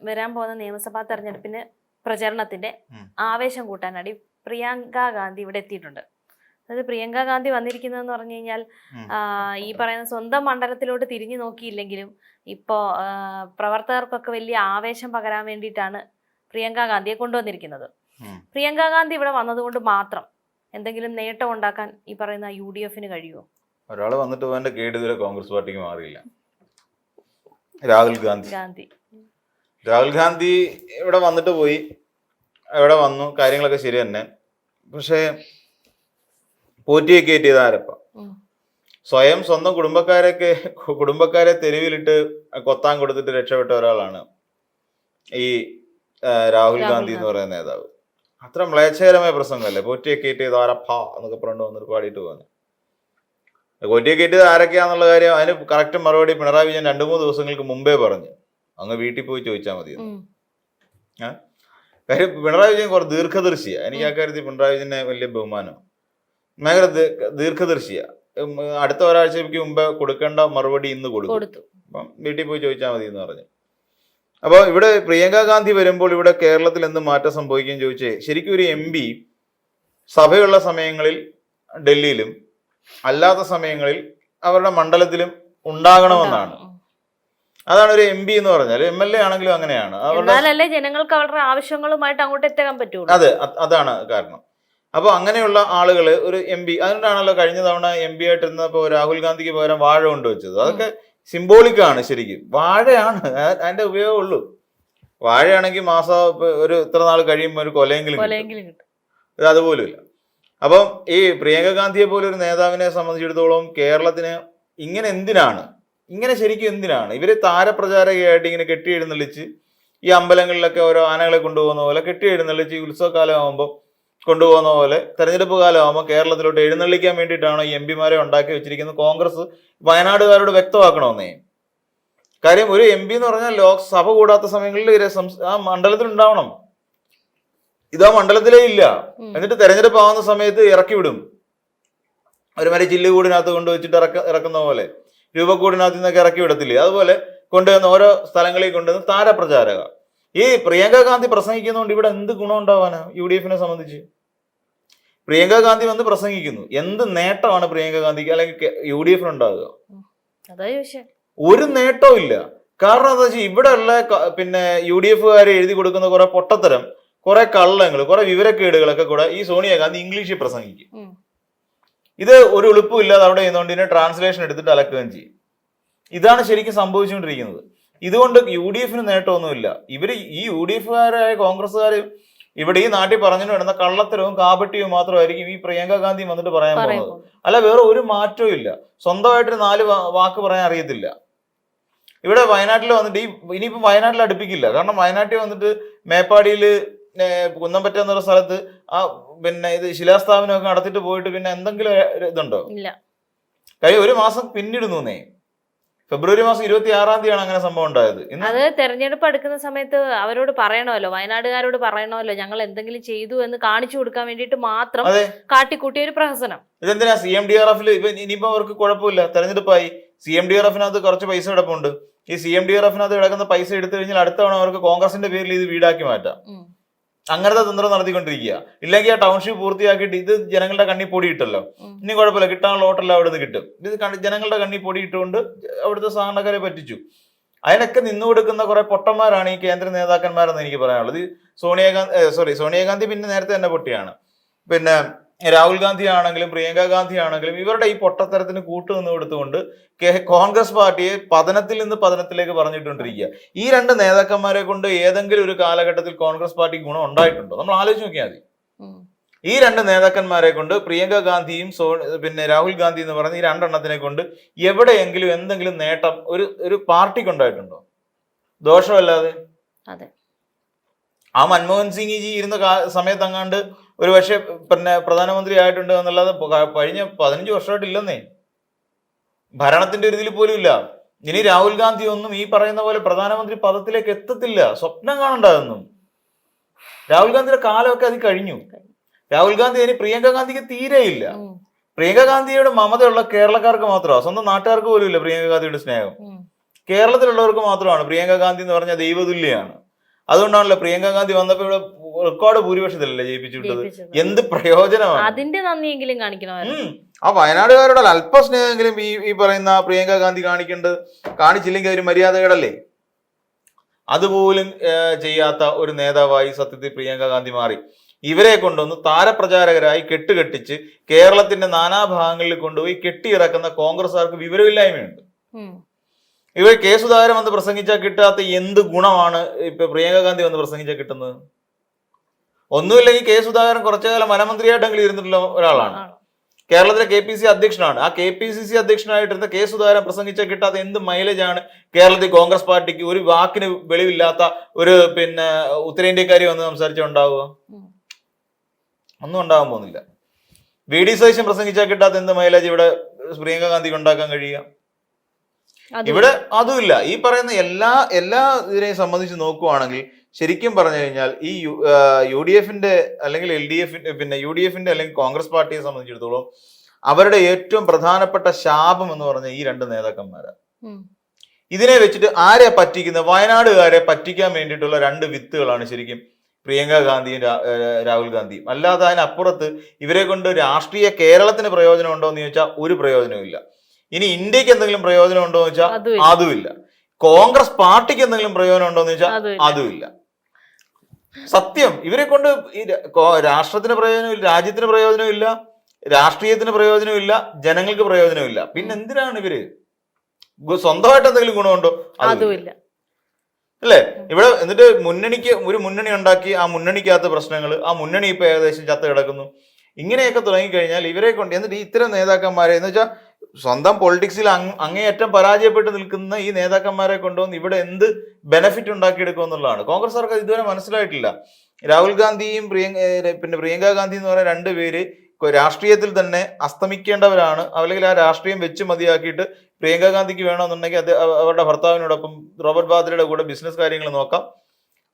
വരാൻ പോകുന്ന നിയമസഭാ തെരഞ്ഞെടുപ്പിന് പ്രചരണത്തിന്റെ ആവേശം കൂട്ടാനായി പ്രിയങ്ക ഗാന്ധി ഇവിടെ എത്തിയിട്ടുണ്ട്. അതായത് പ്രിയങ്ക ഗാന്ധി വന്നിരിക്കുന്നതെന്ന് പറഞ്ഞു കഴിഞ്ഞാൽ ഈ പറയുന്ന സ്വന്തം മണ്ഡലത്തിലോട്ട് തിരിഞ്ഞു നോക്കിയില്ലെങ്കിലും ഇപ്പോൾ പ്രവർത്തകർക്കൊക്കെ വലിയ ആവേശം പകരാൻ വേണ്ടിയിട്ടാണ് പ്രിയങ്ക ഗാന്ധിയെ കൊണ്ടുവന്നിരിക്കുന്നത്. പ്രിയങ്ക ഗാന്ധി ഇവിടെ വന്നതുകൊണ്ട് മാത്രം എന്തെങ്കിലും നേട്ടം ഉണ്ടാക്കാൻ ഈ പറയുന്ന UDF-ന് കഴിയുമോ? ഒരാൾ വന്നിട്ട് പോകാൻ്റെ കേട് ഇതുവരെ കോൺഗ്രസ് പാർട്ടിക്ക് മാറിയില്ല. രാഹുൽ ഗാന്ധി ഇവിടെ വന്നിട്ട് പോയി, ഇവിടെ വന്നു, കാര്യങ്ങളൊക്കെ ശരി തന്നെ. പക്ഷേ പോറ്റിയെ കയറ്റിയത് ആരപ്പ? സ്വന്തം കുടുംബക്കാരെ തെരുവിലിട്ട് കൊത്താൻ കൊടുത്തിട്ട് രക്ഷപ്പെട്ട ഒരാളാണ് ഈ രാഹുൽ ഗാന്ധി എന്ന് പറയുന്ന നേതാവ്. അത്ര മ്ലേച്ഛകരമായ പ്രസംഗമല്ലേ പോറ്റിയെ കയറ്റിയത് ആരപ്പ എന്നൊക്കെ പറഞ്ഞു വന്നിട്ട് പാടിയിട്ട് പോകുന്നത്. പോറ്റിയെ കയറ്റിയത് ആരൊക്കെയാന്നുള്ള കാര്യം അതിന് കറക്റ്റ് മറുപടി പിണറായി വിജയൻ 2-3 ദിവസങ്ങൾക്ക് മുമ്പേ പറഞ്ഞു. അങ്ങ് വീട്ടിൽ പോയി ചോദിച്ചാൽ മതി. കാര്യം പിണറായി വിജയൻ കുറെ ദീർഘദർശിയാ. എനിക്ക് ആ കാര്യത്തിൽ പിണറായി വിജയനെ വലിയ ബഹുമാനം. ഭയങ്കര ദീർഘദർശിയാ. അടുത്ത ഒരാഴ്ചയ്ക്ക് മുമ്പേ കൊടുക്കേണ്ട മറുപടി ഇന്ന് കൊടുത്തു. അപ്പം വീട്ടിൽ പോയി ചോദിച്ചാൽ മതി എന്ന് പറഞ്ഞു. അപ്പോൾ ഇവിടെ പ്രിയങ്ക ഗാന്ധി വരുമ്പോൾ ഇവിടെ കേരളത്തിൽ എന്ത് മാറ്റം സംഭവിക്കുകയും ചോദിച്ചേ, ശരിക്കും ഒരു MP സഭയുള്ള സമയങ്ങളിൽ ഡൽഹിയിലും അല്ലാത്ത സമയങ്ങളിൽ അവരുടെ മണ്ഡലത്തിലും ഉണ്ടാകണമെന്നാണ്. അതാണ് ഒരു MP എന്ന് പറഞ്ഞാൽ. MLA ആണെങ്കിലും അങ്ങനെയാണ്. അവരുടെ ജനങ്ങൾക്ക് അവരുടെ ആവശ്യങ്ങളുമായിട്ട് അങ്ങോട്ട് എത്താൻ പറ്റുള്ളൂ. അതെ, അതാണ് കാരണം. അപ്പോൾ അങ്ങനെയുള്ള ആളുകൾ ഒരു MP, അതുകൊണ്ടാണല്ലോ കഴിഞ്ഞ തവണ MP ആയിട്ടിരുന്നപ്പോൾ രാഹുൽ ഗാന്ധിക്ക് പകരം വാഴ കൊണ്ടുവച്ചത്. അതൊക്കെ സിംബോളിക്കാണ്. ശരിക്കും വാഴയാണ് അതിന്റെ ഉപയോഗമുള്ളൂ. വാഴയാണെങ്കിൽ മാസം ഒരു ഇത്ര നാൾ കഴിയുമ്പോൾ ഒരു കൊലയെങ്കിലും കിട്ടും. ഇത് അതുപോലുമില്ല. അപ്പം ഈ പ്രിയങ്ക ഗാന്ധിയെ പോലെ ഒരു നേതാവിനെ സംബന്ധിച്ചിടത്തോളം കേരളത്തിന് ഇങ്ങനെ ശരിക്കും എന്തിനാണ് ഇവര് താരപ്രചാരകയായിട്ട് ഇങ്ങനെ കെട്ടി എഴുന്നള്ളിച്ച് ഈ അമ്പലങ്ങളിലൊക്കെ ഓരോ ആനകളെ കൊണ്ടുപോകുന്ന പോലെ കെട്ടി എഴുന്നള്ളിച്ച് ഉത്സവകാലം ആകുമ്പോൾ കൊണ്ടുപോകുന്ന പോലെ തെരഞ്ഞെടുപ്പ് കാലമാകുമ്പോൾ കേരളത്തിലോട്ട് എഴുന്നള്ളിക്കാൻ വേണ്ടിയിട്ടാണ് ഈ MP-മാരെ ഉണ്ടാക്കി വെച്ചിരിക്കുന്നത്. കോൺഗ്രസ് വയനാടുകാരോട് വ്യക്തമാക്കണമെന്നേ. കാര്യം ഒരു MP എന്ന് പറഞ്ഞാൽ ലോക്സഭ കൂടാത്ത സമയങ്ങളിൽ ആ മണ്ഡലത്തിൽ ഉണ്ടാവണം. ഇതാ മണ്ഡലത്തിലേ ഇല്ല. എന്നിട്ട് തെരഞ്ഞെടുപ്പ് ആവുന്ന സമയത്ത് ഇറക്കി വിടും. ഒരുമാതിരി ചില്ലുകൂടിനകത്ത് കൊണ്ടുവച്ചിട്ട് ഇറക്കുന്ന പോലെ, രൂപക്കൂടിനകത്ത് നിന്നൊക്കെ ഇറക്കി വിടത്തില്ലേ, അതുപോലെ കൊണ്ടുവന്ന് ഓരോ സ്ഥലങ്ങളിൽ കൊണ്ടുവന്ന് താരപ്രചാരക. ഈ പ്രിയങ്ക ഗാന്ധി പ്രസംഗിക്കുന്നതുകൊണ്ട് ഇവിടെ എന്ത് ഗുണം ഉണ്ടാവാനാ UDF-നെ സംബന്ധിച്ച്? പ്രിയങ്ക ഗാന്ധി വന്ന് പ്രസംഗിക്കുന്നു, എന്ത് നേട്ടമാണ് പ്രിയങ്ക ഗാന്ധിക്ക് അല്ലെങ്കിൽ UDF-ന് ഉണ്ടാകുക? ഒരു നേട്ടവും ഇല്ല. കാരണം എന്താ വെച്ചാൽ ഇവിടെ ഉള്ള പിന്നെ UDF-കാരെ എഴുതി കൊടുക്കുന്ന കുറെ പൊട്ടത്തരം, കുറെ കള്ളങ്ങൾ, കുറെ വിവരക്കേടുകളൊക്കെ കൂടെ ഈ സോണിയാഗാന്ധി ഇംഗ്ലീഷിൽ പ്രസംഗിക്കും. ഇത് ഒരു എളുപ്പവും ഇല്ലാതെ അവിടെ ചെയ്യുന്നതുകൊണ്ട് ഇതിനെ ട്രാൻസ്ലേഷൻ എടുത്തിട്ട് അലക്കുകയും ചെയ്യും. ഇതാണ് ശരിക്കും സംഭവിച്ചുകൊണ്ടിരിക്കുന്നത്. ഇതുകൊണ്ട് UDF-ന് നേട്ടമൊന്നുമില്ല. ഈ UDF-കാരായ കോൺഗ്രസ്സുകാർ ഇവിടെ ഈ നാട്ടിൽ പറഞ്ഞു വരുന്ന കള്ളത്തരവും കാപട്യവും മാത്രമായിരിക്കും ഈ പ്രിയങ്ക ഗാന്ധി വന്നിട്ട് പറയാൻ പോകുന്നത്. അല്ല, വേറെ ഒരു മാറ്റവും ഇല്ല. സ്വന്തമായിട്ട് 4 വാക്ക് പറയാൻ അറിയത്തില്ല. ഇവിടെ വയനാട്ടിൽ വന്നിട്ട് ഇനിയിപ്പം വയനാട്ടിൽ അടുപ്പിക്കില്ല. കാരണം വയനാട്ടിൽ വന്നിട്ട് മേപ്പാടിയിൽ കുന്നംപറ്റ എന്നൊരു സ്ഥലത്ത് പിന്നെ ഇത് ശിലാസ്ഥാപനമൊക്കെ നടത്തിയിട്ട് പോയിട്ട് പിന്നെ എന്തെങ്കിലും ഇതുണ്ടോ? കഴിഞ്ഞ 1 മാസം പിന്നിടുന്നേ. ഫെബ്രുവരി മാസം 26-ാം തീയതിയാണ് അങ്ങനെ സംഭവം ഉണ്ടായത്. അത് തെരഞ്ഞെടുപ്പ് അടുക്കുന്ന സമയത്ത് അവരോട് പറയണമല്ലോ, വയനാടുകാരോട് പറയണമല്ലോ, ഞങ്ങൾ എന്തെങ്കിലും ചെയ്തു എന്ന് കാണിച്ചു കൊടുക്കാൻ വേണ്ടിയിട്ട് മാത്രം കാട്ടിക്കൂട്ടിയ ഒരു പ്രഹസനം. ഇതെന്തിനാ CMDRF-ൽ ഇനിയിപ്പോ അവർക്ക് കുഴപ്പമില്ല, തെരഞ്ഞെടുപ്പായി. CMDRF-നകത്ത് കുറച്ച് പൈസ കിടപ്പുണ്ട്. ഈ CMDRF-നകത്ത് കിടക്കുന്ന പൈസ എടുത്തു കഴിഞ്ഞാൽ അടുത്ത തവണ അവർക്ക് കോൺഗ്രസിന്റെ പേരിൽ ഇത് വീടാക്കി മാറ്റാം. അങ്ങനത്തെ തന്ത്രം നടത്തിക്കൊണ്ടിരിക്കുക. ഇല്ലെങ്കിൽ ആ ടൗൺഷിപ്പ് പൂർത്തിയാക്കിയിട്ട് ഇത് ജനങ്ങളുടെ കണ്ണി പൊടിയിട്ടല്ലോ, ഇനി കുഴപ്പമില്ല, കിട്ടാനുള്ള വോട്ടെല്ലാം അവിടെ നിന്ന് കിട്ടും. ഇത് ജനങ്ങളുടെ കണ്ണി പൊടിയിട്ടുകൊണ്ട് അവിടുത്തെ സാധാരണക്കാരെ പറ്റിച്ചു. അതിനൊക്കെ നിന്നു കൊടുക്കുന്ന കുറെ പൊട്ടന്മാരാണ് ഈ കേന്ദ്ര നേതാക്കന്മാരെന്ന് എനിക്ക് പറയാനുള്ളത്. സോണിയാഗാന്ധി പിന്നെ നേരത്തെ തന്നെ പൊട്ടിയാണ്. പിന്നെ രാഹുൽ ഗാന്ധി ആണെങ്കിലും പ്രിയങ്ക ഗാന്ധി ആണെങ്കിലും ഇവരുടെ ഈ പൊട്ടത്തരത്തിന് കൂട്ടുനിന്ന് കൊടുത്തുകൊണ്ട് കോൺഗ്രസ് പാർട്ടിയെ പതനത്തിൽ നിന്ന് പതനത്തിലേക്ക് പറഞ്ഞിട്ടുകൊണ്ടിരിക്കുക. ഈ 2 നേതാക്കന്മാരെ കൊണ്ട് ഏതെങ്കിലും ഒരു കാലഘട്ടത്തിൽ കോൺഗ്രസ് പാർട്ടിക്ക് ഗുണം ഉണ്ടായിട്ടുണ്ടോ? നമ്മൾ ആലോചിച്ച് നോക്കിയാൽ മതി. ഈ 2 നേതാക്കന്മാരെ കൊണ്ട്, പ്രിയങ്ക ഗാന്ധിയും പിന്നെ രാഹുൽ ഗാന്ധി എന്ന് പറയുന്ന ഈ 2 എണ്ണത്തിനെ കൊണ്ട് എവിടെയെങ്കിലും എന്തെങ്കിലും നേട്ടം ഒരു പാർട്ടിക്ക് ഉണ്ടായിട്ടുണ്ടോ? ദോഷമല്ലാതെ. ആ മൻമോഹൻ സിംഗ് ജി ഇരുന്ന സമയത്ത് അങ്ങാണ്ട് ഒരു പക്ഷെ പിന്നെ പ്രധാനമന്ത്രി ആയിട്ടുണ്ട് എന്നല്ലാതെ കഴിഞ്ഞ 15 വർഷമായിട്ട് ഇല്ലെന്നേ. ഭരണത്തിന്റെ ഒരു ഇതിൽ പോലും ഇല്ല. ഇനി രാഹുൽ ഗാന്ധി ഒന്നും ഈ പറയുന്ന പോലെ പ്രധാനമന്ത്രി പദത്തിലേക്ക് എത്തത്തില്ല. സ്വപ്നം കാണണ്ടാതൊന്നും. രാഹുൽ ഗാന്ധിയുടെ കാലമൊക്കെ അത് കഴിഞ്ഞു. രാഹുൽ ഗാന്ധി ഇനി പ്രിയങ്ക ഗാന്ധിക്ക് തീരെ ഇല്ല. പ്രിയങ്ക ഗാന്ധിയുടെ മമതയുള്ള കേരളക്കാർക്ക് മാത്രമാണ്, സ്വന്തം നാട്ടുകാർക്ക് പോലും ഇല്ല പ്രിയങ്ക ഗാന്ധിയുടെ സ്നേഹം. കേരളത്തിലുള്ളവർക്ക് മാത്രമാണ്. പ്രിയങ്ക ഗാന്ധി എന്ന് പറഞ്ഞാൽ ദൈവതുല്യാണ്. അതുകൊണ്ടാണല്ലോ പ്രിയങ്ക ഗാന്ധി വന്നപ്പോൾ ഇവിടെ റെക്കോർഡ് ഭൂരിപക്ഷത്തിലല്ലേ ജയിപ്പിച്ചിട്ടത്. എന്ത് പ്രയോജനമാണ്? അതിന്റെ നന്ദിയെങ്കിലും കാണിക്കണമായിരുന്നു. ആ വയനാടുകാരോട് അല്പസ്നേഹമെങ്കിലും ഈ പറയുന്ന പ്രിയങ്ക ഗാന്ധി കാണിക്കേണ്ടത്. കാണിച്ചില്ലെങ്കിൽ ഒരു മര്യാദകേടല്ലേ? അതുപോലും ചെയ്യാത്ത ഒരു നേതാവായി സത്യത്തിൽ പ്രിയങ്ക ഗാന്ധി മാറി. ഇവരെ കൊണ്ടൊന്ന് താരപ്രചാരകരായി കെട്ടുകെട്ടിച്ച് കേരളത്തിന്റെ നാനാഭാഗങ്ങളിൽ കൊണ്ടുപോയി കെട്ടിയിറക്കുന്ന കോൺഗ്രസ്സുകാർക്ക് വിവരമില്ലായ്മയുണ്ട്. ഇവർ കെ സുധാകരൻ വന്ന് പ്രസംഗിച്ചാൽ കിട്ടാത്ത എന്ത് ഗുണമാണ് ഇപ്പൊ പ്രിയങ്ക ഗാന്ധി വന്ന് പ്രസംഗിച്ചാൽ കിട്ടുന്നത്? ഒന്നുമില്ലെങ്കിൽ കെ സുധാകരൻ കുറച്ചു കാലം വനമന്ത്രിയായിട്ടെങ്കിലും ഇരുന്നിട്ടുള്ള ഒരാളാണ്. കേരളത്തിലെ KPCC അധ്യക്ഷനാണ്. ആ KPCC അധ്യക്ഷനായിട്ടിരുന്ന കെ സുധാകരൻ പ്രസംഗിച്ചാൽ കിട്ടാത്ത എന്ത് മൈലേജ് ആണ് കേരളത്തിൽ കോൺഗ്രസ് പാർട്ടിക്ക് ഒരു വാക്കിന് വെളിവില്ലാത്ത ഒരു ഉത്തരേന്ത്യക്കാരി വന്ന് സംസാരിച്ചുണ്ടാവുക? ഒന്നും ഉണ്ടാകാൻ പോകുന്നില്ല. VD സതീശൻ പ്രസംഗിച്ചാൽ കിട്ടാത്ത എന്ത് മൈലേജ് ഇവിടെ പ്രിയങ്ക ഗാന്ധിക്ക് ഉണ്ടാക്കാൻ കഴിയുക? ഇവിടെ അതുമില്ല. ഈ പറയുന്ന എല്ലാ ഇതിനെയും സംബന്ധിച്ച് നോക്കുവാണെങ്കിൽ ശരിക്കും പറഞ്ഞു കഴിഞ്ഞാൽ ഈ UDF അല്ലെങ്കിൽ LDF UDF അല്ലെങ്കിൽ കോൺഗ്രസ് പാർട്ടിയെ സംബന്ധിച്ചിടത്തോളം അവരുടെ ഏറ്റവും പ്രധാനപ്പെട്ട ശാപം എന്ന് പറഞ്ഞ ഈ രണ്ട് നേതാക്കന്മാരാണ്. ഇതിനെ വെച്ചിട്ട് ആരെ പറ്റിക്കുന്ന വയനാടുകാരെ പറ്റിക്കാൻ വേണ്ടിയിട്ടുള്ള രണ്ട് വിത്തുകളാണ് ശരിക്കും പ്രിയങ്ക ഗാന്ധിയും രാഹുൽ ഗാന്ധിയും. അല്ലാതെ അതിനപ്പുറത്ത് ഇവരെ കൊണ്ട് രാഷ്ട്രീയ കേരളത്തിന് പ്രയോജനം ഉണ്ടോ എന്ന് ചോദിച്ചാൽ ഒരു പ്രയോജനവും ഇല്ല. ഇനി ഇന്ത്യക്ക് എന്തെങ്കിലും പ്രയോജനം ഉണ്ടോ എന്ന് വെച്ചാൽ അതുമില്ല. കോൺഗ്രസ് പാർട്ടിക്ക് എന്തെങ്കിലും പ്രയോജനം ഉണ്ടോ എന്ന് വെച്ചാൽ അതുമില്ല. സത്യം, ഇവരെ കൊണ്ട് ഈ രാഷ്ട്രത്തിന് പ്രയോജനമില്ല, രാജ്യത്തിന് പ്രയോജനമില്ല, രാഷ്ട്രീയത്തിന് പ്രയോജനമില്ല, ജനങ്ങൾക്ക് പ്രയോജനമില്ല. പിന്നെ എന്തിനാണ് ഇവര്? സ്വന്തമായിട്ട് എന്തെങ്കിലും ഗുണമുണ്ടോ? അതുമില്ല അല്ലേ? ഇവിടെ എന്നിട്ട് ഒരു മുന്നണി ഉണ്ടാക്കി ആ മുന്നണിക്കകത്ത് പ്രശ്നങ്ങൾ, ആ മുന്നണി ഇപ്പൊ ഏകദേശം ചത്ത് കിടക്കുന്നു. ഇങ്ങനെയൊക്കെ തുടങ്ങിക്കഴിഞ്ഞാൽ ഇവരെ കൊണ്ട് എന്നിട്ട് ഇത്തരം നേതാക്കന്മാരെ എന്ന് വെച്ചാൽ സ്വന്തം പൊളിറ്റിക്സിൽ അങ്ങേയറ്റം പരാജയപ്പെട്ട് നിൽക്കുന്ന ഈ നേതാക്കന്മാരെ കൊണ്ടുവന്ന് ഇവിടെ എന്ത് ബെനഫിറ്റ് ഉണ്ടാക്കിയെടുക്കും എന്നുള്ളതാണ് കോൺഗ്രസ്സുകാർക്ക് ഇതുവരെ മനസ്സിലായിട്ടില്ല. രാഹുൽ ഗാന്ധിയും പ്രിയങ്ക ഗാന്ധി എന്ന് പറയുന്ന രണ്ടുപേര് രാഷ്ട്രീയത്തിൽ തന്നെ അസ്തമിക്കേണ്ടവരാണ്. അല്ലെങ്കിൽ ആ രാഷ്ട്രീയം വെച്ച് മതിയാക്കിയിട്ട് പ്രിയങ്ക ഗാന്ധിക്ക് വേണമെന്നുണ്ടെങ്കിൽ അത് അവരുടെ ഭർത്താവിനോടൊപ്പം റോബർട്ട് വാദ്രയുടെ കൂടെ ബിസിനസ് കാര്യങ്ങൾ നോക്കാം.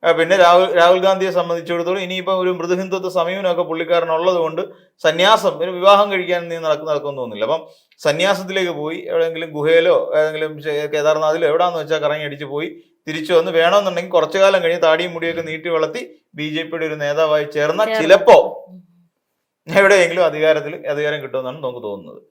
പിന്നെ രാഹുൽ ഗാന്ധിയെ സംബന്ധിച്ചിടത്തോളം ഇനിയിപ്പോൾ ഒരു മൃദുഹിന്ദുത്വ സമീപനമൊക്കെ പുള്ളിക്കാരനുള്ളത് കൊണ്ട് സന്യാസം, ഒരു വിവാഹം കഴിക്കാൻ നീ നടക്കുമെന്ന് തോന്നുന്നില്ല. അപ്പം സന്യാസത്തിലേക്ക് പോയി എവിടെയെങ്കിലും ഗുഹയിലോ ഏതെങ്കിലും കേദാർനാഥിലോ എവിടാന്ന് വെച്ചാൽ കറങ്ങി അടിച്ച് പോയി തിരിച്ചു വന്ന് വേണമെന്നുണ്ടെങ്കിൽ കുറച്ചു കാലം കഴിഞ്ഞ് താടിയും മുടിയൊക്കെ നീട്ടി വളർത്തി BJPയുടെ ഒരു നേതാവായി ചേർന്നാൽ ചിലപ്പോ എവിടെയെങ്കിലും അധികാരം കിട്ടുമെന്നാണ് നമുക്ക് തോന്നുന്നത്.